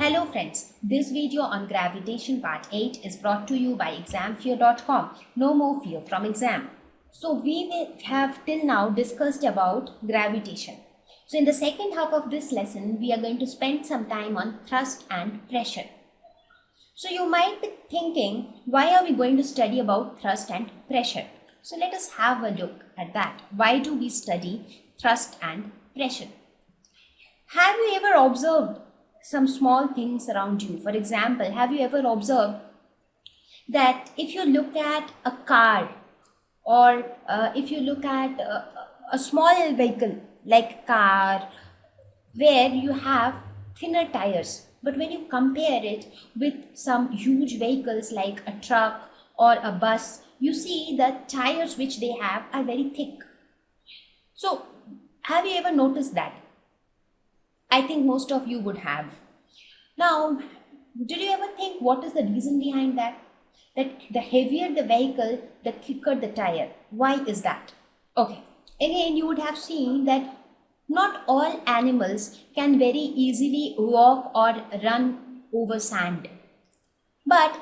Hello friends, this video on gravitation part 8 is brought to you by examfear.com. No more fear from exam. So we have till now discussed about gravitation. So in the second half of this lesson, we are going to spend some time on thrust and pressure. So you might be thinking, why are we going to study about thrust and pressure? So let us have a look at that. Why do we study thrust and pressure? Have you ever observed some small things around you? For example, have you ever observed that if you look at a car or if you look at a small vehicle like car where you have thinner tires, but when you compare it with some huge vehicles like a truck or a bus, you see the tires which they have are very thick. So have you ever noticed that? I think most of you would have. Now, did you ever think what is the reason behind that? That the heavier the vehicle, the thicker the tire. Why is that? Okay, again you would have seen that not all animals can very easily walk or run over sand. But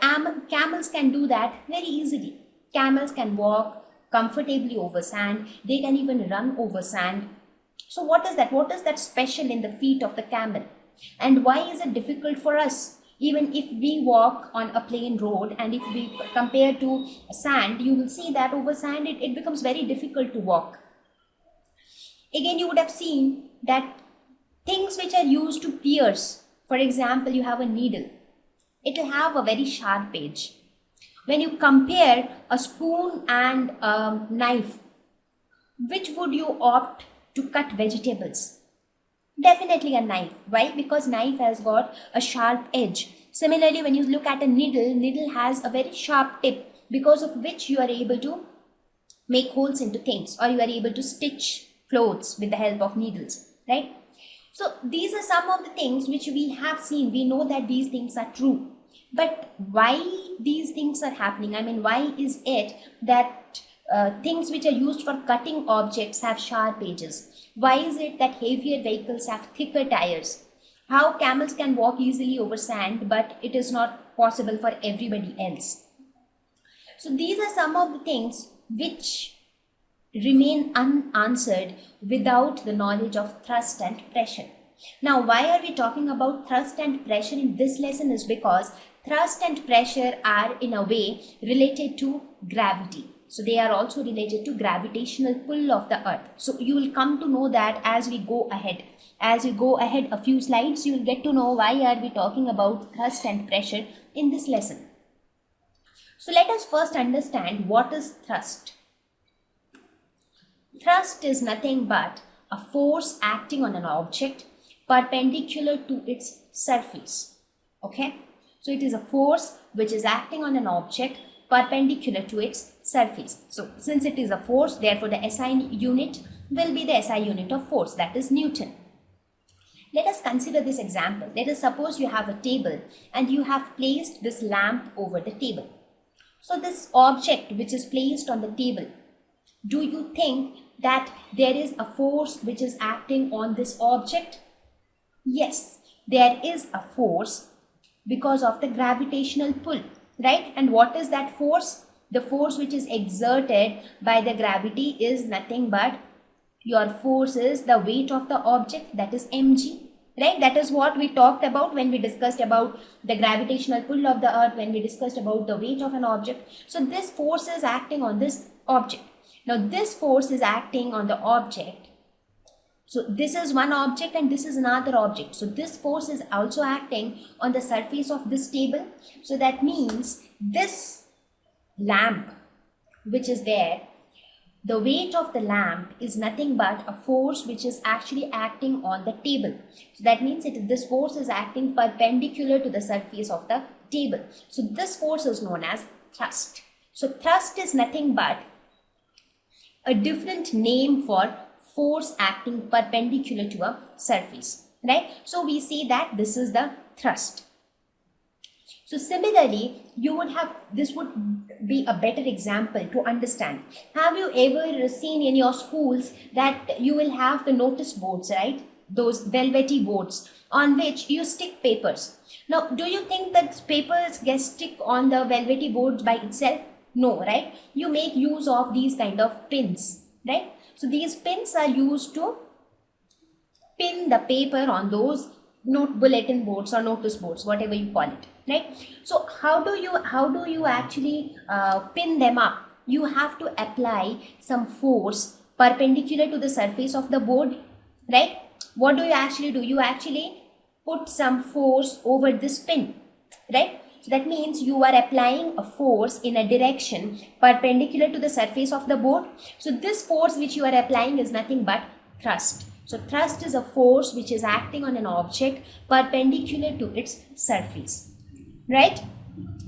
camels can do that very easily. Camels can walk comfortably over sand. They can even run over sand. So what is that? What is that special in the feet of the camel? And why is it difficult for us? Even if we walk on a plain road and if we compare to sand, you will see that over sand it becomes very difficult to walk. Again, you would have seen that things which are used to pierce, for example, you have a needle. It will have a very sharp edge. When you compare a spoon and a knife, which would you opt to cut vegetables? Definitely a knife. Why? Because knife has got a sharp edge. Similarly, when you look at a needle has a very sharp tip, because of which you are able to make holes into things, or you are able to stitch clothes with the help of needles, right? So these are some of the things which we have seen. We know that these things are true. But why these things are happening? I mean, why is it that things which are used for cutting objects have sharp edges? Why is it that heavier vehicles have thicker tires? How camels can walk easily over sand, but it is not possible for everybody else? So these are some of the things which remain unanswered without the knowledge of thrust and pressure. Now, why are we talking about thrust and pressure in this lesson is because thrust and pressure are in a way related to gravity. So they are also related to gravitational pull of the earth. So you will come to know that as we go ahead. As we go ahead a few slides, you will get to know why are we talking about thrust and pressure in this lesson. So let us first understand what is thrust. Thrust is nothing but a force acting on an object perpendicular to its surface. Okay? So it is a force which is acting on an object perpendicular to its surface. So since it is a force, therefore the SI unit will be the SI unit of force, that is Newton. Let us consider this example. Let us suppose you have a table and you have placed this lamp over the table. So this object which is placed on the table, do you think that there is a force which is acting on this object? Yes, there is a force because of the gravitational pull, right? And what is that force? The force which is exerted by the gravity is nothing but your force is the weight of the object, that is mg, right? That is what we talked about when we discussed about the gravitational pull of the earth, when we discussed about the weight of an object. So this force is acting on this object. Now this force is acting on the object. So this is one object and this is another object. So this force is also acting on the surface of this table. So that means this lamp which is there, the weight of the lamp is nothing but a force which is actually acting on the table. So that means this force is acting perpendicular to the surface of the table. So this force is known as thrust. So thrust is nothing but a different name for force acting perpendicular to a surface, right? So we see that this is the thrust. So similarly, this would be a better example to understand. Have you ever seen in your schools that you will have the notice boards, right? Those velvety boards on which you stick papers. Now, do you think that papers get stick on the velvety boards by itself? No, right? You make use of these kind of pins, right? So these pins are used to pin the paper on those note bulletin boards or notice boards, whatever you call it, right? So how do you actually pin them up? You have to apply some force perpendicular to the surface of the board, right? What do? You actually put some force over this pin, right? So that means you are applying a force in a direction perpendicular to the surface of the board. So this force which you are applying is nothing but thrust. So thrust is a force which is acting on an object perpendicular to its surface, right?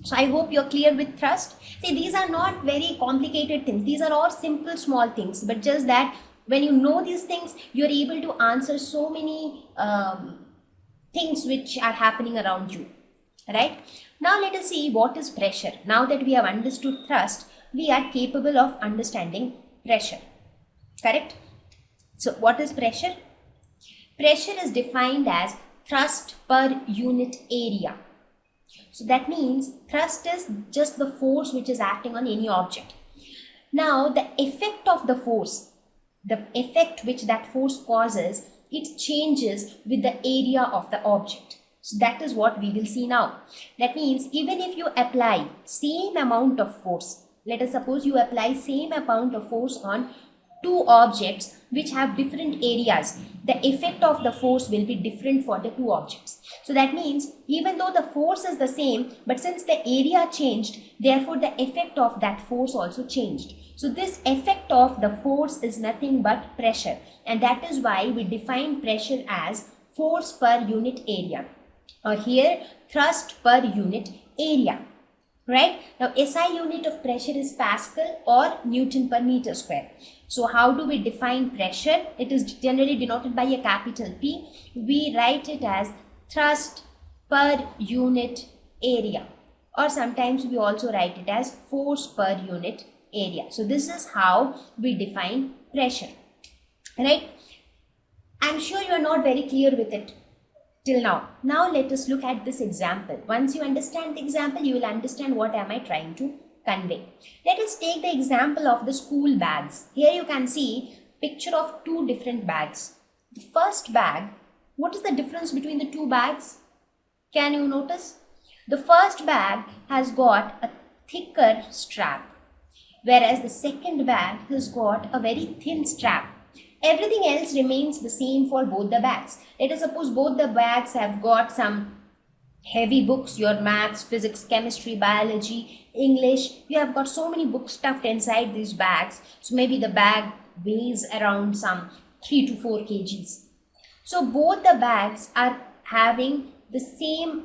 So I hope you're clear with thrust. See, these are not very complicated things. These are all simple small things, but just that when you know these things, you're able to answer so many things which are happening around you, right? Now let us see what is pressure. Now that we have understood thrust, we are capable of understanding pressure, correct? So what is pressure? Pressure is defined as thrust per unit area. So that means thrust is just the force which is acting on any object. Now the effect of the force, the effect which that force causes, it changes with the area of the object. So that is what we will see now. That means even if you apply same amount of force, let us suppose you apply same amount of force on two objects which have different areas, the effect of the force will be different for the two objects. So that means even though the force is the same, but since the area changed, therefore the effect of that force also changed. So this effect of the force is nothing but pressure, and that is why we define pressure as force per unit area, or here thrust per unit area, right? Now SI unit of pressure is Pascal or Newton per meter square. So how do we define pressure? It is generally denoted by a capital P. We write it as thrust per unit area, or sometimes we also write it as force per unit area. So this is how we define pressure, right? I'm sure you are not very clear with it till now. Now let us look at this example. Once you understand the example, you will understand what am I trying to convey. Let us take the example of the school bags. Here you can see picture of two different bags. The first bag, what is the difference between the two bags? Can you notice? The first bag has got a thicker strap, whereas the second bag has got a very thin strap. Everything else remains the same for both the bags. Let us suppose both the bags have got some heavy books, your maths, physics, chemistry, biology, English. You have got so many books stuffed inside these bags. So maybe the bag weighs around some 3 to 4 kgs. So both the bags are having the same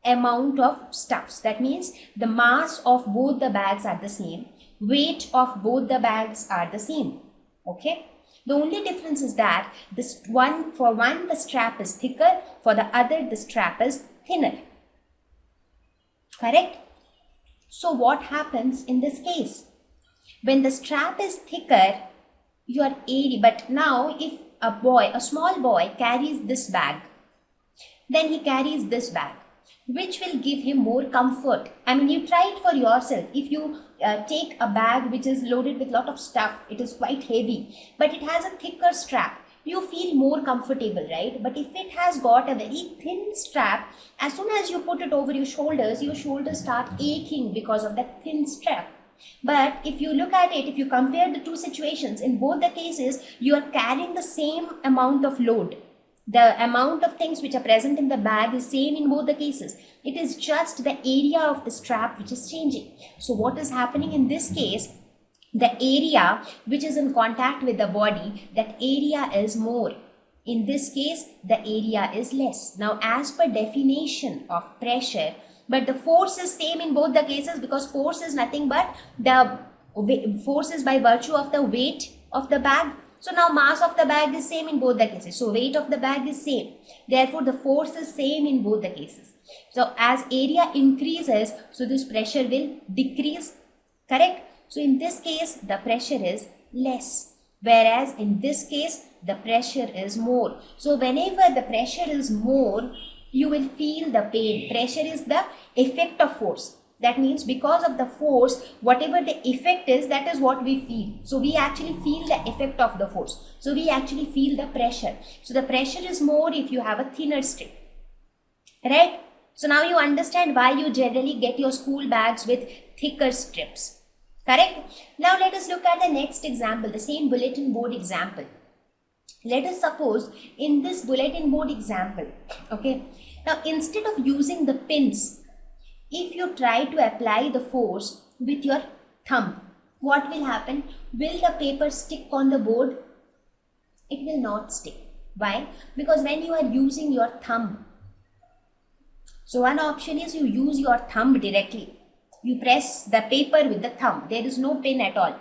amount of stuffs. That means the mass of both the bags are the same. Weight of both the bags are the same. Okay. The only difference is that for one the strap is thicker, for the other the strap is thinner. Correct? So what happens in this case? When the strap is thicker, your area, but now if a small boy carries this bag, then he carries this bag, which will give him more comfort. I mean, you try it for yourself. If you take a bag which is loaded with lot of stuff, it is quite heavy, but it has a thicker strap, you feel more comfortable, right? But if it has got a very thin strap, as soon as you put it over your shoulders start aching because of that thin strap. But if you look at it, if you compare the two situations, in both the cases, you are carrying the same amount of load. The amount of things which are present in the bag is same in both the cases. It is just the area of the strap which is changing. So what is happening in this case? The area which is in contact with the body, that area is more. In this case, the area is less. Now, as per definition of pressure, but the force is same in both the cases, because force is nothing but the force is by virtue of the weight of the bag. So now mass of the bag is same in both the cases. So weight of the bag is same. Therefore, the force is same in both the cases. So as area increases, so this pressure will decrease. Correct? So in this case, the pressure is less. Whereas in this case, the pressure is more. So whenever the pressure is more, you will feel the pain. Pressure is the effect of force. That means because of the force, whatever the effect is, that is what we feel. So we actually feel the effect of the force. So we actually feel the pressure. So the pressure is more if you have a thinner strip. Right? So now you understand why you generally get your school bags with thicker strips. Correct? Now let us look at the next example, the same bulletin board example. Let us suppose in this bulletin board example, okay, now instead of using the pins, if you try to apply the force with your thumb, what will happen? Will the paper stick on the board? It will not stick. Why? Because when you are using your thumb, so one option is you use your thumb directly. You press the paper with the thumb. There is no pin at all.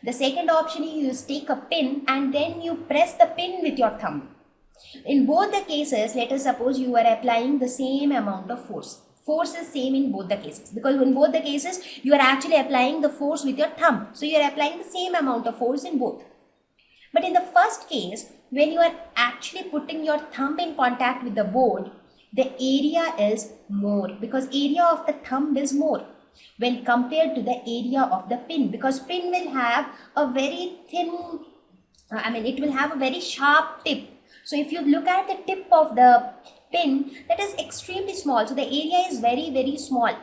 The second option is you take a pin and then you press the pin with your thumb. In both the cases, let us suppose you are applying the same amount of force. Force is same in both the cases, because in both the cases you are actually applying the force with your thumb. So you are applying the same amount of force in both. But in the first case, when you are actually putting your thumb in contact with the board, the area is more, because area of the thumb is more when compared to the area of the pin, because pin will have a very thin, it will have a very sharp tip. So if you look at the tip of the pin, that is extremely small. So the area is very, very small.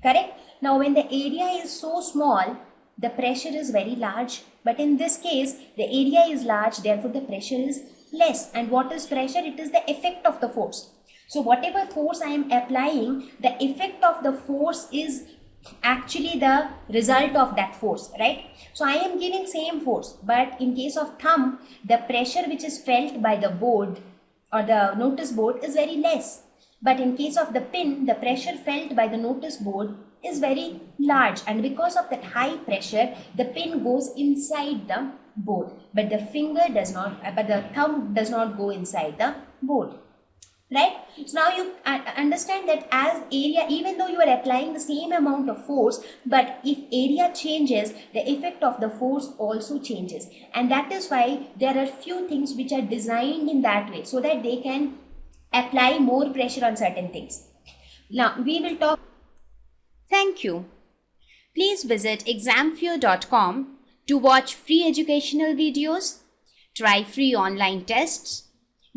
Correct? Now when the area is so small, the pressure is very large. But in this case, the area is large, therefore the pressure is less. And what is pressure? It is the effect of the force. So whatever force I am applying, the effect of the force is actually the result of that force, right? So I am giving same force, but in case of thumb, the pressure which is felt by the board or the notice board is very less. But in case of the pin, the pressure felt by the notice board is very large, and because of that high pressure, the pin goes inside the board, but the thumb does not go inside the board. Right? So now you understand that as area, even though you are applying the same amount of force, but if area changes, the effect of the force also changes. And that is why there are few things which are designed in that way, so that they can apply more pressure on certain things. Now we will talk. Thank you. Please visit examfear.com to watch free educational videos, try free online tests,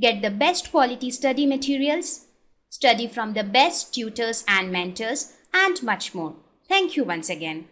get the best quality study materials, study from the best tutors and mentors, and much more. Thank you once again.